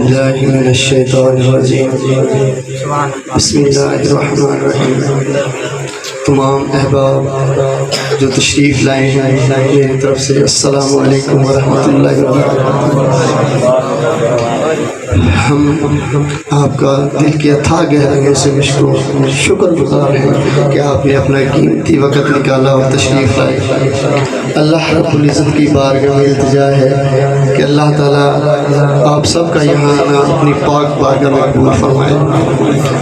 باللہ من الشیطان الرجیم بسم اللہ الرحمن الرحیم۔ تمام احباب جو تشریف لائے ہیں میری طرف سے السلام علیکم ورحمۃ اللہ وبرکاتہ۔ ہم آپ کا دل کی اتھاہ گہرائیوں سے شکر گزار ہیں کہ آپ نے اپنا قیمتی وقت نکالا اور تشریف لائے۔ اللہ رب العزت کی بارگاہ میں التجا ہے کہ اللہ تعالیٰ آپ سب کا یہاں آنا اپنی پاک بارگاہ میں قبول فرمائے۔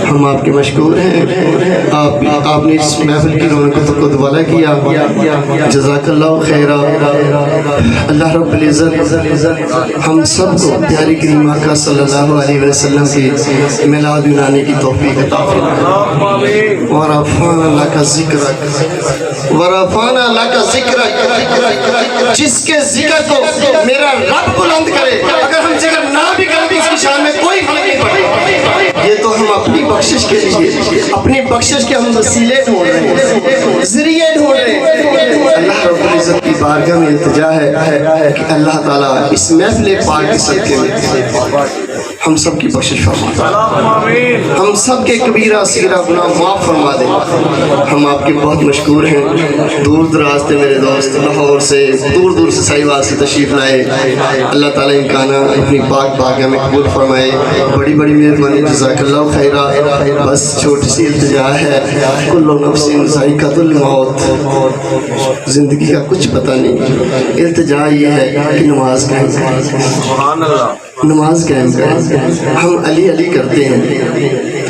ہم آپ کے مشکور ہیں، آپ نے اس محفل کی رونقوں کو دوبارہ کیا، جزاک اللہ خیرہ۔ اللہ رب العزت ہم سب کو پیاری کریم آقا صلی اللہ علیہ وسلم کی میلاد منانے کی توفیق عطا فرمائے۔ ورفعنا لک ذکرک، ورفعنا لک ذکرک، جس کے ذکر کو میرا رب بلند کرے، اگر ہم ذکر نہ بھی کریں تو اس کی شان میں کوئی فرق نہیں پڑتا۔ یہ تو ہم اپنی بخشش کے لیے، اپنی بخشش کے ہم وسیلے ڈھونڈ رہے ہیں، ذریعے ڈھونڈ رہے ہیں۔ اللہ رب العزت کی بارگاہ میں التجا ہے کہ اللہ تعالیٰ اس محفل پاک کے صدقے میں ہم سب کی بخشش فرما دے، ہم سب کے کبیرہ صغیرہ گناہ معاف فرما دے۔ ہم آپ کے بہت مشکور ہیں، دور دراز سے میرے دوست لاہور سے، دور دور سے سائیوال سے تشریف لائے۔ اللہ تعالیٰ ان کا نا اپنی پاک بارگاہ میں قبول فرمائے، بڑی بڑی مہربانی، جزاک اللہ خیرہ۔ بس چھوٹی سی التجا ہے، کل نفس ذائقۃ الموت، زندگی کا کچھ پتہ نہیں۔ التجا یہ ہے کہ نماز قائم کریں، نماز قائم کریں۔ ہم علی علی کرتے ہیں،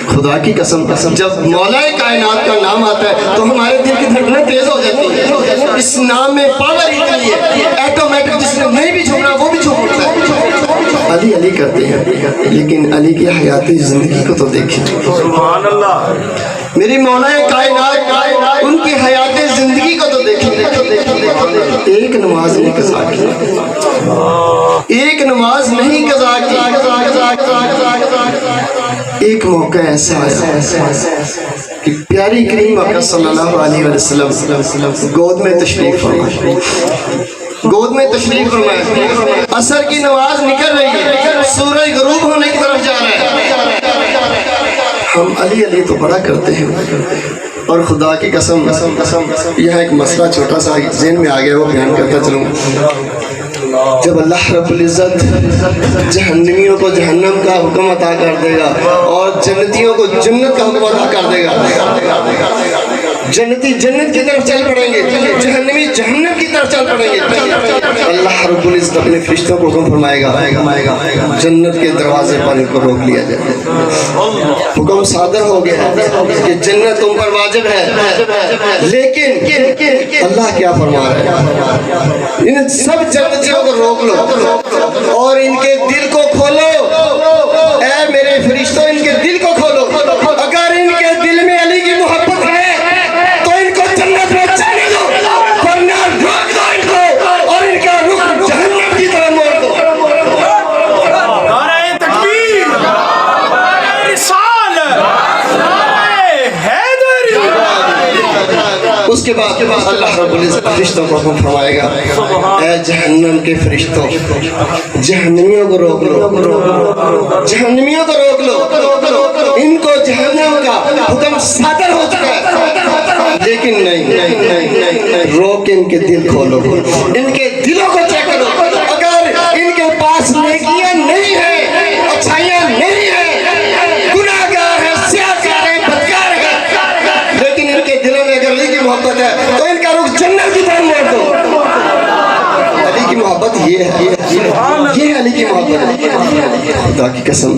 خدا کی قسم جب مولا کائنات کا نام آتا ہے تو ہمارے دل کی دھڑکنیں تیز ہو جاتی ہیں۔ اس نام میں پاور اتنی ہے، ایٹومیٹک، جس نے نہیں بھی جھومنا وہ بھی جھوم اٹھتا ہے۔ علی علی کرتے ہیں، لیکن علی کی حیاتی زندگی کو تو دیکھیں۔ سبحان اللہ، میری مولا کائنات ان کی حیات زندگی کو تو دیکھیں۔ ایک نماز نہیں قضا کی، ایک نماز نہیں قضا کی۔ ایک موقع ایسا ہے کہ پیاری کریم آقا صلی اللہ علیہ وسلم گود میں تشریف فرمائے، گود میں تشریف فرمائے۔ عصر کی نماز نکل رہی ہے، سورج غروب ہونے کی طرف جا رہا ہے۔ ہم علی علی تو بڑا کرتے ہیں، اور خدا کی قسم یہاں ایک مسئلہ چھوٹا سا ذہن میں آ گیا، وہ بیان کرتا چلوں۔ جب اللہ رب العزت جہنمیوں کو جہنم کا حکم عطا کر دے گا اور جنتیوں کو جنت کا حکم عطا کر دے گا، جنتی جنت کی طرف چل پڑیں گے، جہنمی جہنم کی طرف چل پڑیں گے۔ اللہ رب العزت اپنے فرشتوں کو حکم فرمائے گا، جنت کے دروازے پر ان کو روک لیا جائے۔ حکم صادر ہو گیا کہ جنت تم پر واجب ہے، لیکن اللہ کیا فرما رہا ہے؟ ان سب جنتیوں کو روک لو اور ان کے دل کو کھولو۔ اے میرے فرشتوں، ان کے دل کو کھولو۔ اگر ان کے دل میں علی کی محبت ہے تو ان کو جنت میں جانے دو، ورنہ روک دو ان کو اور ان کا رخ جہنم کی طرف موڑ دو۔ نعرہ تکبیر، نعرہ رسالت، نعرہ حیدری۔ اس کے بعد اللہ رب العزت فرشتوں کو حکم فرمائے گا، اے جہنم کے فرشتوں، جہنمیوں کو روک لو، جہنمیوں کو روک لو۔ ان کو جہنم کا حکم صادر ہو چکا ہے، لیکن نہیں، روک ان کے دل کھولو، ان کے دلوں کو چیک کرو۔ اگر ان کے پاس نیکیاں نہیں ہیں، اچھائیاں نہیں ہیں، گناہگار ہیں، سیاہکار ہیں، بدکار ہیں، لیکن ان کے دلوں میں اگر علی کی محبت ہے تو ان کا رخ جنت کی طرف موڑ دو۔ علی کی محبت یہ ہے، یہ علی کی محبت ہے۔ خدا کی قسم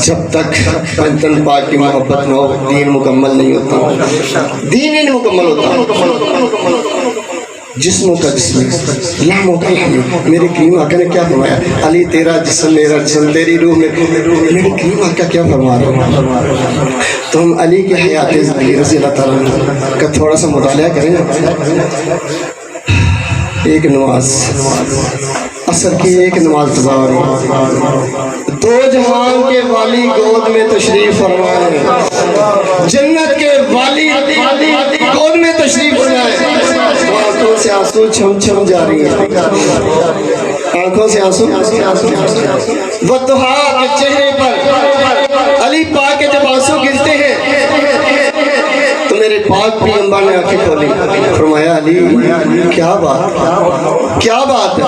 جب تک پنجتن پاک کی محبت نہ ہو دین مکمل نہیں ہوتا، دین نہیں مکمل ہوتا۔ جسموں کا جسم، لحموں کا لحم۔ میرے کریم آقا نے کیا فرمایا؟ علی تیرا جسم میرا جسم، تیری روح میں۔ میرے کریم آقا کیا فرما رہے ہیں؟ تو ہم علی کی حیات زندگی رضی اللہ تعالیٰ کا تھوڑا سا مطالعہ کریں۔ ایک نماز، عصر کی ایک نماز قضا ہو رہی، دو جہان کے والی گود میں تشریف فرمائے، جنت کے والی گود میں تشریف فرمائے۔ سے آنسو چھم چھم جاری ہیں، آنکھوں سے آنسو، والضحیٰ کے چہرے پر علی پاک کے جب آنسو گرتے ہیں تو میرے پاک پیغمبر نے آنکھیں کھولی، فرمایا علی کیا بات، کیا بات ہے؟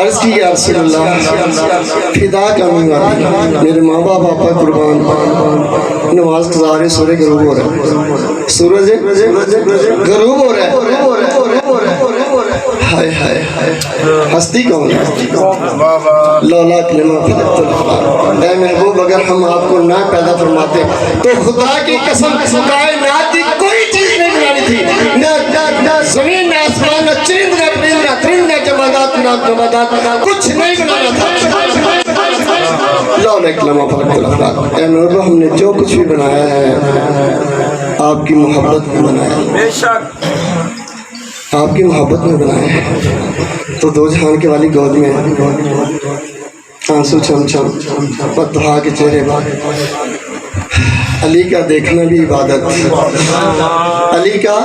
عرض کی یا رسول اللہ فدا کروں گا، میرے ماں باپ آپ پر قربان، نماز قضا رہے، سورج غروب ہو رہا ہے، سورج غروب ہو رہا ہے، ہائے ہائے ہستی کون ہے؟ لولا کلمہ فلقت الحرام، اے محبوب اگر ہم آپ کو نہ پیدا فرماتے تو خدا کی قسم کائنات کی کوئی چیز نہیں بنانی تھی، نہ زمین، نہ آسمان، نہ چرند، نہ پرند، نہ ترند، نہ جمادات، نہ نباتات، کچھ نہیں بنانا تھا، لولا کلمہ فلقت الحرام۔ اے محبوب ہم نے جو کچھ بھی بنایا ہے آپ کی محبت میں بنایا ہے، بے شک آپ کی محبت میں بنایا ہے، تو دو جہان کے والی گود میں آنسو چھم چھم، والضحیٰ کے چہرے پر علی کا دیکھنا بھی عبادت، علی کا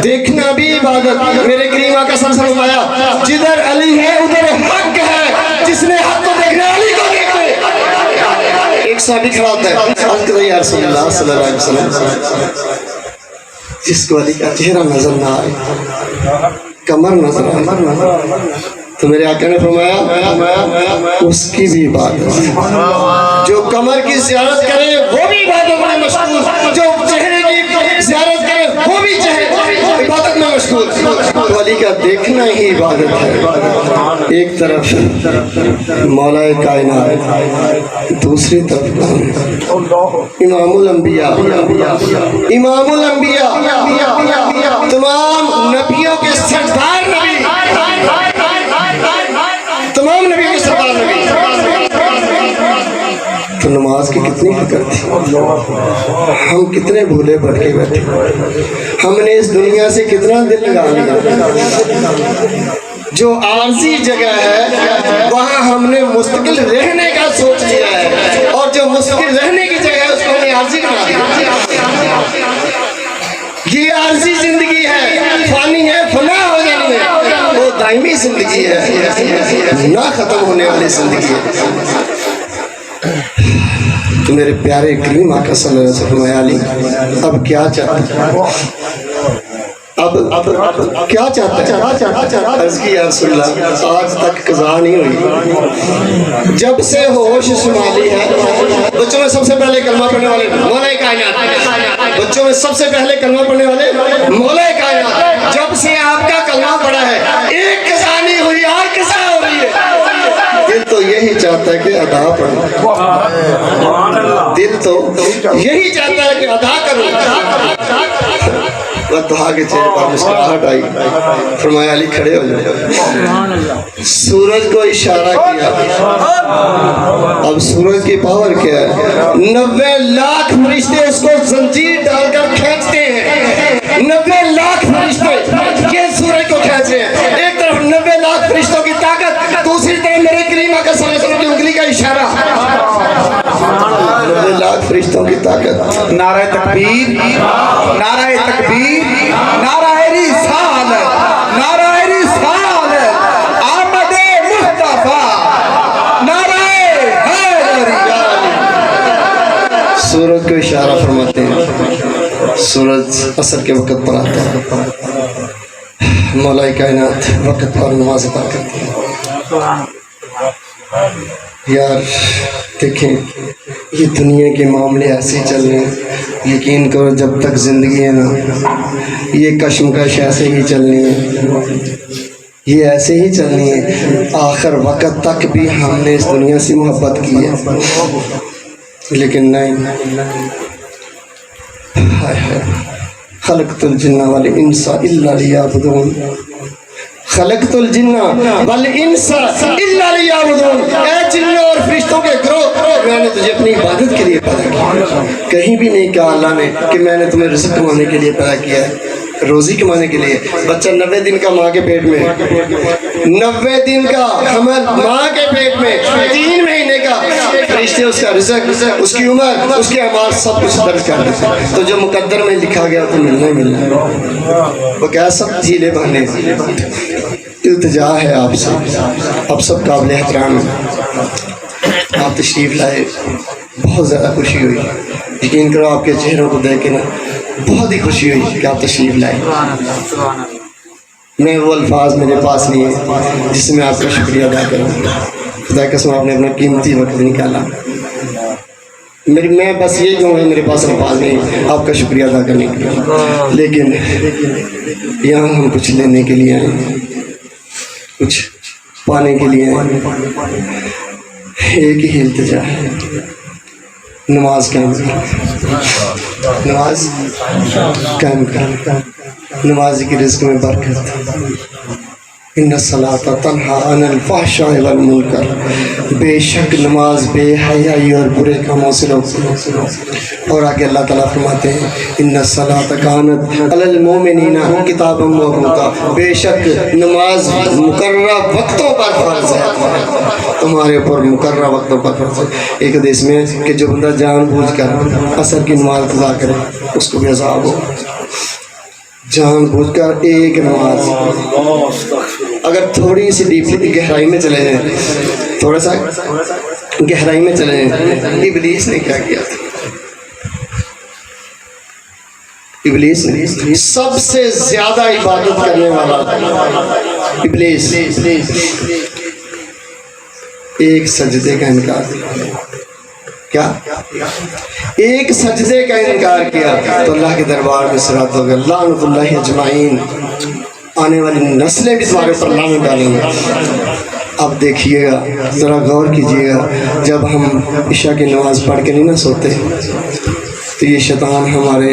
دیکھنا بھی عبادت۔ میرے کریم آقا صلی اللہ علیہ وسلم فرمایا جدھر علی ہے ادھر حق ہے، جس نے حق کو دیکھنا ہے علی کو دیکھے۔ ایک صحابی کھڑا ہوتا ہے، عرض کرتا ہے یا رسول اللہ صلی اللہ علیہ وسلم جس کو علی کا چہرہ نظر نہ آئے، کمر نظر آئے، تو میرے آقا نے فرمایا اس کی بھی عبادت، جو کمر کی زیارت کرے وہ بھی عبادت میں مشغول، جو چہرے کی زیارت کرے وہ بھی عبادت میں مشغول، تو علی کا دیکھنا ہی عبادت ہے۔ ایک طرف مولا کائنات، دوسری طرف امام الانبیاء، امام الانبیاء، تمام نبیوں کے سردار نبی، تمام نبیوں کے سردار نبی، تو نماز کی کتنی فکر تھی، ہم کتنے بھولے پڑھ کے بیٹھے، ہم نے اس دنیا سے کتنا دل لگا لیا، جو عارضی جگہ ہے وہاں ہم نے مستقل رہنے کا سوچ لیا ہے، اور جو مستقل رہنے کی جگہ ہے اس کو ہم نے عارضی بنا دیا۔ یہ عارضی زندگی ہے، فانی ہے، فنا ہو جانی ہے، وہ دائمی زندگی ہے، نہ ختم ہونے والی زندگی ہے۔ تو میرے پیارے کریم آقا صلی اللہ علیہ وسلم علی اب کیا چاہتا ہے، اب کیا چاہتا ہے؟ عرض کی یا رسول اللہ آج تک قضا نہیں ہوئی، جب سے ہوش شمالی ہے، بچوں میں سب سے پہلے کلمہ پڑھنے والے مولا کائنات، بچوں میں سب سے پہلے کلمہ پڑھنے والے مولا کائنات، جب سے آپ کا کلمہ پڑھا ہے ایک قضا نہیں ہوئی، اور قضا ہو رہی ہے۔ دل تو یہی چاہتا ہے کہ ادا پڑھو، دل تو یہی چاہتا ہے کہ ادا کرو۔ والضحیٰ کے چہرے پر مسکراہٹ آئی، فرمایا علی کھڑے ہو جائے، سورج کو اشارہ کیا، اب سورج کی پاور کیا ہے، 90 لاکھ فرشتے اس کو زنجیر ڈال کر کھینچتے ہیں، 90 لاکھ فرشتے یہ سورج کو کھینچ رہے ہیں، ایک طرف 90 لاکھ فرشتوں کی طاقت، دوسری طرف میرے کریم آقا صلی اللہ علیہ وسلم کی انگلی کا اشارہ، 90 لاکھ فرشتوں کی طاقت۔ نعرہ تکبیر، نعرہ تکبیر، نعرہ رسالت، نعرہ رسالت، آمد مصطفیٰ، نعرہ حیدری۔ سورج کو اشارہ فرماتے ہیں، سورج عصر کے وقت پر آتا ہے، مولا کائنات وقت پر نماز ادا کرتے ہیں۔ یار دیکھیں یہ دنیا کے معاملے ایسے چل رہے ہیں، یقین کرو جب تک زندگی ہے نا یہ کشمکش ایسے ہی چلنی ہے، یہ ایسے ہی چلنی ہے، آخر وقت تک بھی ہم نے اس دنیا سے محبت کی ہے، لیکن نہیں، خلقت الجن والانس الا لیعبدون، خلقت الجن والانس الا لیعبدون، اے جنوں اور فرشتوں کے گروہ میں نے تجھے اپنی عبادت کے لیے پیدا کیا، کہیں بھی نہیں کہا اللہ نے کہ میں نے تمہیں رزق کمانے کے لیے پیدا کیا ہے، روزی کمانے کے لیے۔ بچہ 90 دن کا ماں کے پیٹ میں، 90 دن کا حمل ماں کے پیٹ میں، 3 مہینے کا فرشتے اس کا رزق، اس کی عمر، اس کے اعمال سب کچھ درج کر دیتے ہیں۔ تو جو مقدر میں لکھا گیا تو ملنا ہی ملنا ہے۔ وہ کیا سب جھیلے بہانے التجا ہے آپ سے، آپ سب قابل احترام ہیں۔ آپ تشریف لائے، بہت زیادہ خوشی ہوئی، یقین کرو آپ کے چہروں کو دیکھ کے نا بہت ہی خوشی ہوئی کہ آپ تشریف لائے۔ میں وہ الفاظ میرے پاس نہیں ہے جس میں آپ کا شکریہ ادا کروں۔ خدا کی قسم آپ نے اپنا قیمتی وقت نکالا۔ میں بس یہ کہوں گا، میرے پاس الفاظ نہیں آپ کا شکریہ ادا کرنے کے لیے، لیکن یہاں ہم کچھ لینے کے لیے آئے، کچھ پانے کے لیے آئے۔ ایک ہی التجا ہے، نماز قائم کر، نماز قائم کر، نماز کی رزق میں برکت۔ ان الصلاۃ تنہی عن الفحشاء والمنکر، بے شک نماز بے حیائی اور برے کاموں سے روکتی۔ اور آگے اللہ تعالیٰ فرماتے ہیں ان الصلاۃ کانت علی المؤمنین کتابا موقوتا، بے شک نماز مقررہ وقتوں پر فرض ہے، تمہارے اوپر مقررہ وقتوں پر فرض ہے۔ ایک حدیث میں کہ جو بندہ جان بوجھ کر عصر کی نماز قضا کرے اس کو بھی عذاب ہو۔ جان بوجھ کر ایک نماز، اگر تھوڑی سی ڈیپلی گہرائی میں چلے جائیں، تھوڑا سا گہرائی میں چلے جائیں، ابلیس نے کیا کیا تھا؟ ابلیس نے سب سے زیادہ عبادت کرنے والا ابلیس ایک سجدے کا انکار کیا؟ ایک سجدے کا انکار کیا تو اللہ کے دربار میں صراط ہو گیا، لعنت اللہ اجمعین، آنے والی نسلیں بھی تمہارے اوپر لعنت ڈالیں گے۔ اب دیکھیے گا، ذرا غور کیجیے گا، جب ہم عشاء کی نماز پڑھ کے نہیں نہ سوتے تو یہ شیطان ہمارے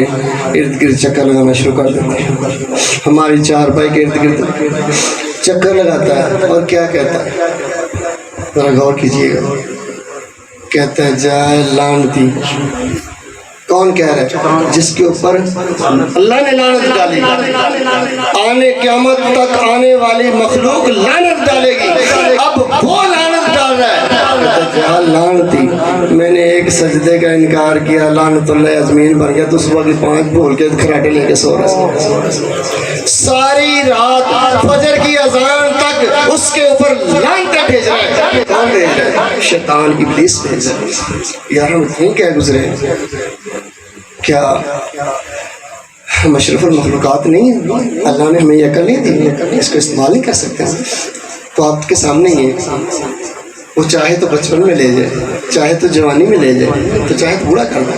ارد گرد چکر لگانا شروع کر دیتا ہے، ہماری چارپائی کے ارد گرد چکر لگاتا ہے اور کیا کہتا ہے؟ ذرا غور کیجیے گا، کہتا ہے جائے لعنتی۔ کون کہہ رہا ہے؟ جس کے اوپر اللہ نے لعنت ڈالی، آنے قیامت تک آنے والی مخلوق لعنت ڈالے گی، اب وہ لعنت ڈال رہا ہے۔ جا لعنتی، میں نے ایک سجدے کا انکار کیا، لعنت اللہ ازمین بن گیا، تو صبح کی 5 بھول کے کھراٹے لے کے سو رہا، ساری رات فجر کی اذان تک اس کے اوپر لعنتیں بھیج رہا ہے۔ کون بھیج رہا ہے؟ شیطان ابلیس بھیج رہا ہے۔ یار ہم اتنے کیا گزرے، کیا ہم اشرف المخلوقات نہیں ہیں؟ اللہ نے ہمیں یہ عقل نہیں دی، اس کو استعمال نہیں کر سکتے؟ تو آپ کے سامنے ہی ہے، وہ چاہے تو بچپن میں لے جائے، چاہے تو جوانی میں لے جائے، تو چاہے تو بوڑھا کر دے۔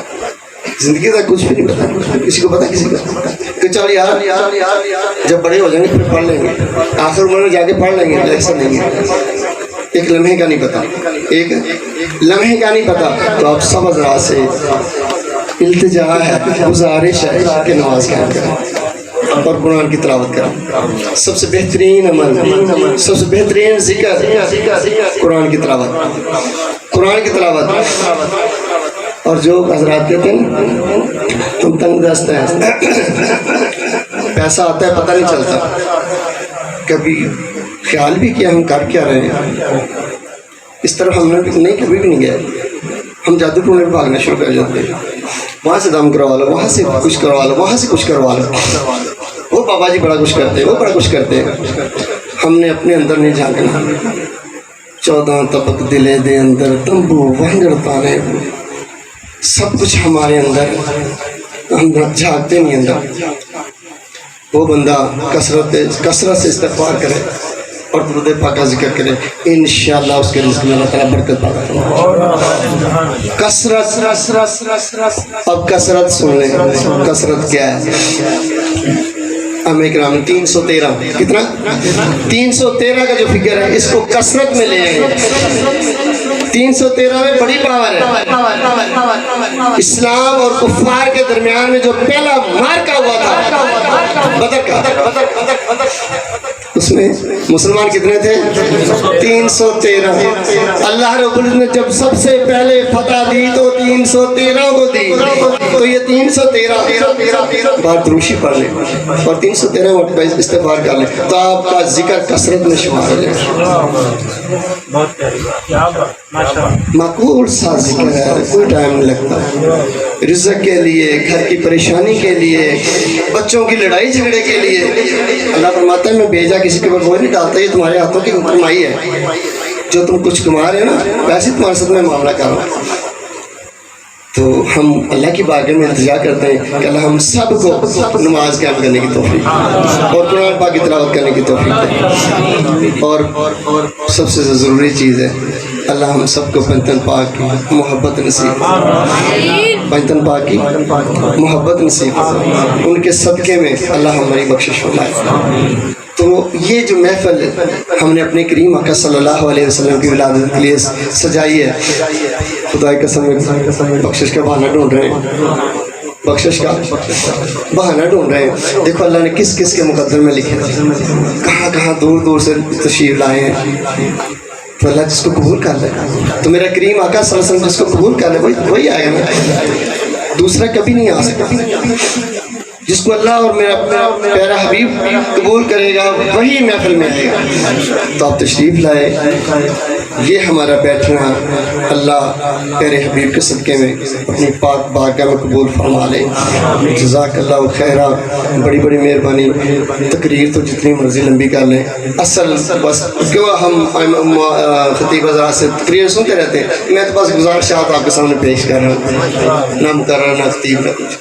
زندگی کا کچھ بھی نہیں پتا، کسی کو پتا کسی کو کہ چل یار جب بڑے ہو جائیں گے پھر پڑھ لیں گے، آخر عمر میں جا کے پڑھ لیں گے، ایسا نہیں ہے۔ ایک لمحے کا نہیں پتا، ایک لمحے کا نہیں پتا۔ تو آپ سب حضرات سے التجا ہے، گزارش ہے کہ نماز قائم کریں اور قرآن کی تلاوت کریں۔ سب سے بہترین عمل، سب سے بہترین ذکر قرآن کی تلاوت، قرآن کی تلاوت۔ اور جو حضرات کہتے ہیں تم تنگ دست ہیں، پیسہ آتا ہے پتہ نہیں چلتا، کبھی خیال بھی کیا ہم کر کیا رہے ہیں؟ اس طرف ہم نے نہیں، کبھی بھی نہیں گئے۔ ہم جادو ٹونے پہ بھاگنا شروع کر جاتے ہیں، وہاں سے دم کروا لو، وہاں سے کچھ کروا لو، وہاں سے کچھ کروا لو۔ وہ بابا جی بڑا کچھ کرتے ہیں، وہ بڑا کچھ کرتے ہیں، ہم نے اپنے اندر نہیں جھانکنا۔ 14 طبق دلے دے اندر تمبو ونگر تانے، سب کچھ ہمارے اندر، ہم جھانکتے نہیں اندر۔ وہ بندہ کثرت سے استغفار کرے اور درود پاک کا ذکر کرے، انشاءاللہ اس کے رزق میں اللہ تعالیٰ برکت پیدا کرے۔ کثرت، اب کثرت سن لیں، کثرت کیا ہے؟ اکرام 313 کتنا؟ 313 کا جو فگر ہے اس کو کثرت میں لے آئیں گے۔ 313 میں بڑی پاور ہے۔ اسلام اور کفار کے درمیان میں جو پہلا مارکا ہوا تھا بدر کا، اس میں مسلمان کتنے تھے؟ 313. اللہ رب العزت نے جب سب سے پہلے فتح دی تو 313 کو دی. تو یہ 313 بار دروشی پڑھ لیں اور 313 مرتبہ استغفار کر لیں تو آپ کا ذکر کثرت میں شمار ہو جائے. معقول سا ذکر ہے, کوئی ٹائم نہیں لگتا. رزق کے لیے, گھر کی پریشانی کے لیے, بچوں کی لڑائی جھگڑے کے لیے. اللہ فرماتا ہے میں بیجا کسی کے اوپر بوجھ نہیں ڈالتا, یہ تمہارے ہاتھوں کی کمائی ہے. جو تم کچھ کما رہے ہو نا ویسے تمہارے ساتھ میں معاملہ کر رہا ہوں. تو ہم اللہ کی بارگاہ میں التجا کرتے ہیں کہ اللہ ہم سب کو نماز قائم کرنے کی توفیق اور قرآن پاک کی تلاوت کرنے کی توفیق دے. اور سب سے ضروری چیز ہے اللہ ہم سب کو پنجتن پاک کی محبت نصیب, پنجتن پاک کی محبت نصیب, ان کے صدقے میں اللہ ہماری بخشش فرمائے. تو یہ جو محفل ہم نے اپنے کریم آقا صلی اللہ علیہ وسلم کی ولادت کے لیے سجائی ہے, خدا کی قسم بخشش کا بہانہ ڈھونڈ رہے ہیں, بخشش کا بہانہ ڈھونڈ رہے ہیں. دیکھو اللہ نے کس کس کے مقدر میں لکھے, کہاں کہاں دور دور سے تشریف لائے ہیں. تو اللہ جس کو قبول کر لے, تو میرا کریم آقا صلی اللہ علیہ وسلم جس کو قبول کر لے وہی آئے گا, دوسرا کبھی نہیں آ سکتا. جس کو اللہ اور میرا پیارا حبیب قبول کرے گا وہی محفل میں آئے گا. تو آپ تشریف لائے, یہ ہمارا بیٹھنا اللہ پیارے حبیب کے صدقے میں اپنی پاک بارگاہ میں قبول فرما لے. جزاک اللہ خیرہ, بڑی بڑی مہربانی. تقریر تو جتنی مرضی لمبی کر لیں, اصل بس کیوں ہم خطیب حضرات سے تقریر سنتے رہتے ہیں, میں تو بس گزارشات آپ کے سامنے پیش کر رہا ہوں, نہ مقرر نہ خطیب نہ کچھ,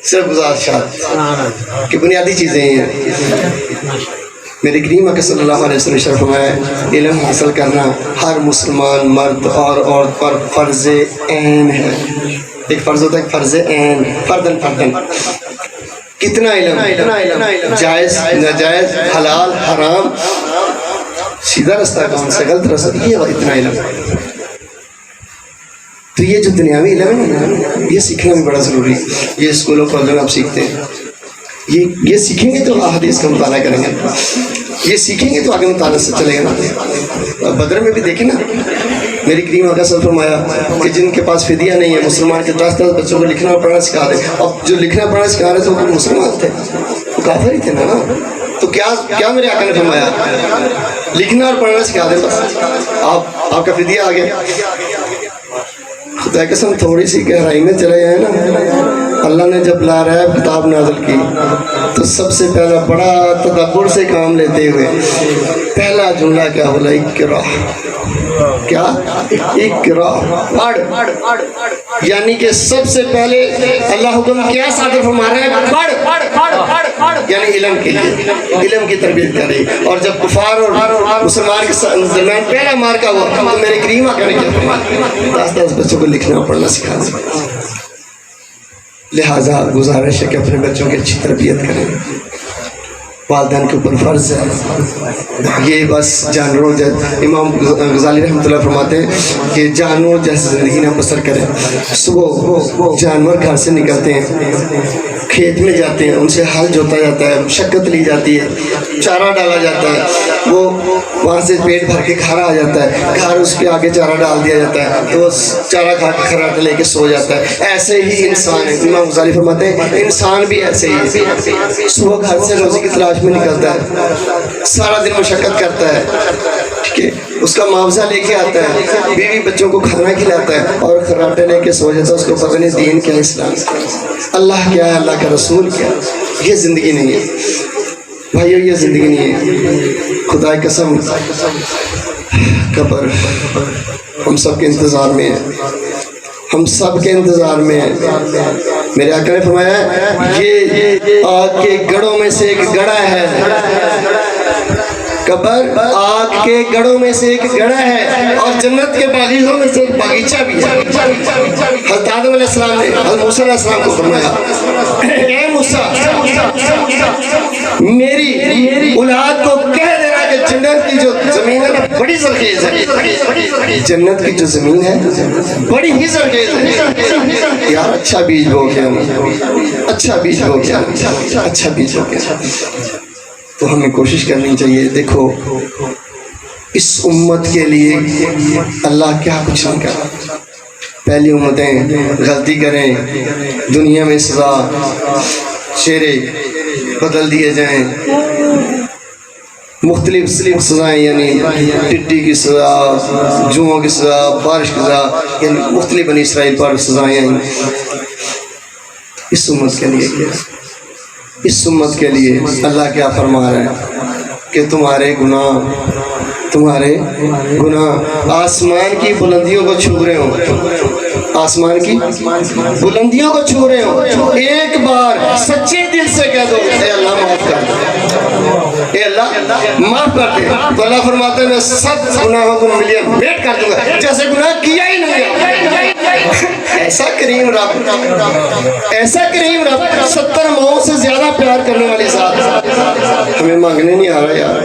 صرف گزارشات کی بنیادی چیزیں ہیں. میرے کریم آقا صلی اللہ علیہ وسلم شرف میں علم حاصل کرنا ہر مسلمان مرد اور عورت پر فرض عین ہے. ایک فرض ہوتا ہے, ایک فرض عین, فردن فردن. کتنا علم, جائز ناجائز, حلال حرام, سیدھا رستہ کون سا غلط رستہ, یہ اتنا علم. تو یہ جو دنیاوی علم ہے نا یہ سیکھنا بھی بڑا ضروری ہے. یہ اسکولوں کالجوں میں آپ سیکھتے ہیں, یہ سیکھیں گے تو احادیث کا مطالعہ کریں گے, یہ سیکھیں گے تو آگے مطالعہ سے چلے گا نا. بدر میں بھی دیکھیں نا, میری کریم آقا صلی اللہ علیہ وسلم فرمایا کہ جن کے پاس فدیہ نہیں ہے مسلمان کے 10 بچوں کو لکھنا اور پڑھنا سکھا دے. اب جو لکھنا پڑھنا سکھا رہے تھے وہ مسلمان تھے, وہ کافر ہی تھے نا. تو کیا میرے آقا نے فرمایا, لکھنا اور پڑھنا سکھا دے, بس آپ کا فدیہ آ گیا. خدا کی قسم تھوڑی سی گہرائی میں چلے جائیں نا, اللہ نے جب لا رہا ہے کتاب نازل کی تو سب سے پہلا بڑا تدبر سے کام لیتے ہوئے پہلا جملہ کیا بولا, اقرا. کیا اقرا, پڑھ. یعنی کہ سب سے پہلے اللہ حکم کیا صادر فرما رہا ہے, پڑھ. یعنی علم کے لیے, علم کی تربیت کرے. اور جب کفار اور مسلمان کے درمیان پہلا مارکا ہوا تو میرے کریم آقا نے کیا فرمایا, 10 بچوں کو لکھنا پڑھنا سکھا دیں. لہٰذا گزارش ہے کہ اپنے بچوں کی اچھی تربیت کریں. والدین کے اوپر فرض ہے. یہ بس جانوروں جیسے امام غزالی رحمۃ اللہ فرماتے ہیں کہ جانوروں جیسے زندگی نہ بسر کریں. صبح جانور گھر سے نکلتے ہیں, کھیت میں جاتے ہیں, ان سے ہل جوتا جاتا ہے, مشقت لی جاتی ہے, چارہ ڈالا جاتا ہے, وہ وہاں سے پیٹ بھر کے کھانا آ جاتا ہے, گھر اس کے آگے چارہ ڈال دیا جاتا ہے تو وہ چارہ کھا کے کھراٹے لے کے سو جاتا ہے. ایسے ہی انسان ہے. امام غزالی فرماتے ہیں انسان بھی ایسے ہی ہے, صبح گھر سے روزی کی تلاش میں نکلتا ہے, سارا دن مشقت کرتا ہے, ٹھیک ہے, اس کا معاوضہ لے کے آتا ہے, بیوی بچوں کو کھانا کھلاتا ہے اور خراٹے لے کے سو جاتا ہے. اس کو پتہ نہیں دین کیا, اسلام اللہ کیا ہے, اللہ کا رسول کیا. یہ زندگی نہیں ہے بھائیو, یہ زندگی نہیں ہے. خدا کی قسم قبر ہم سب کے انتظار میں ہے, ہم سب کے انتظار میں ہے. میرے آقا نے فرمایا یہ آگ کے گڑھوں میں سے ایک گڑھا ہے, قبر آگ کے گڑھوں میں سے ایک گڑھا ہے اور جنت کے باغیچوں میں سے ایک باغیچہ بھی ہے. حضرت آدم علیہ السلام نے حضرت موسیٰ علیہ السلام کو فرمایا, اے موسیٰ میری اولاد کو کہہ دینا کہ جنت کی جو زمین ہے نا بڑی زرخیز ہے, جنت کی جو زمین ہے بڑی ہی زرخیز ہے. یار اچھا بیج بو گیا, اچھا بیج بو گیا, اچھا بیج ہو گیا. تو ہمیں کوشش کرنی چاہیے. دیکھو اس امت کے لیے اللہ کیا کچھ نہیں کرا. پہلی امتیں غلطی کریں, دنیا میں سزا چہرے بدل دیے جائیں, مختلف سزائیں, یعنی ٹڈی کی سزا, جوؤں کی سزا, بارش کی سزا, یعنی مختلف بنی اسرائیل پر سزائیں آئیں. اس امت کے لیے کیا, اس امت کے لیے اللہ کیا فرما رہا ہے کہ تمہارے گناہ آسمان کی بلندیوں کو چھو رہے ہوں, آسمان کی بلندیوں کو چھو رہے ہوں. ایک بار سچے دل سے کہہ دو اے اللہ معاف کر دے, اے اللہ معاف کر دے, تو اللہ فرماتا ہے میں سب گناہوں کو ملین بیٹ کر دوں گا جیسے گناہ کیا ہی نہیں. ایسا کریم رب, ایسا کریم رب, 70 ماؤں سے زیادہ پیار کرنے والی ذات ہمیں مانگنے نہیں آ رہا یار.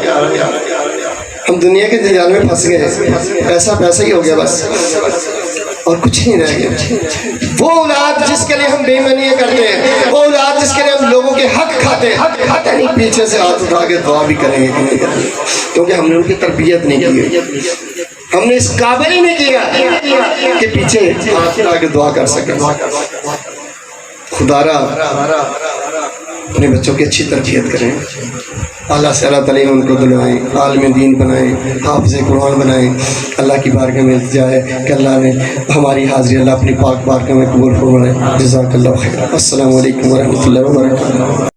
ہم دنیا کے جال میں پھنس گئے, پیسہ ہی ہو گیا بس, اور کچھ نہیں رہ گیا. وہ اولاد جس کے لیے ہم بے ایمانیاں کرتے ہیں, وہ اولاد جس کے لیے ہم لوگوں کے حق کھاتے ہیں, نہیں پیچھے سے ہاتھ اٹھا کے دعا بھی کریں گے کہ نہیں کریں گے, کیونکہ ہم نے ان کی تربیت نہیں کی, ہم نے اس قابل ہی نہیں کیا کہ پیچھے ہاتھ اٹھا کے دعا کر سکیں. خدا را اپنے بچوں کی اچھی تربیت کریں, اللہ سے اللہ تعالیٰ ان کو دلوائیں, عالم دین بنائیں, حافظ قرآن بنائیں. اللہ کی بارگاہ میں التجا ہے کہ اللہ نے ہماری حاضری اللہ اپنی پاک بارگاہ میں قبول فرمائے. جزاک اللہ خیر. السلام علیکم ورحمۃ اللہ وبرکاتہ.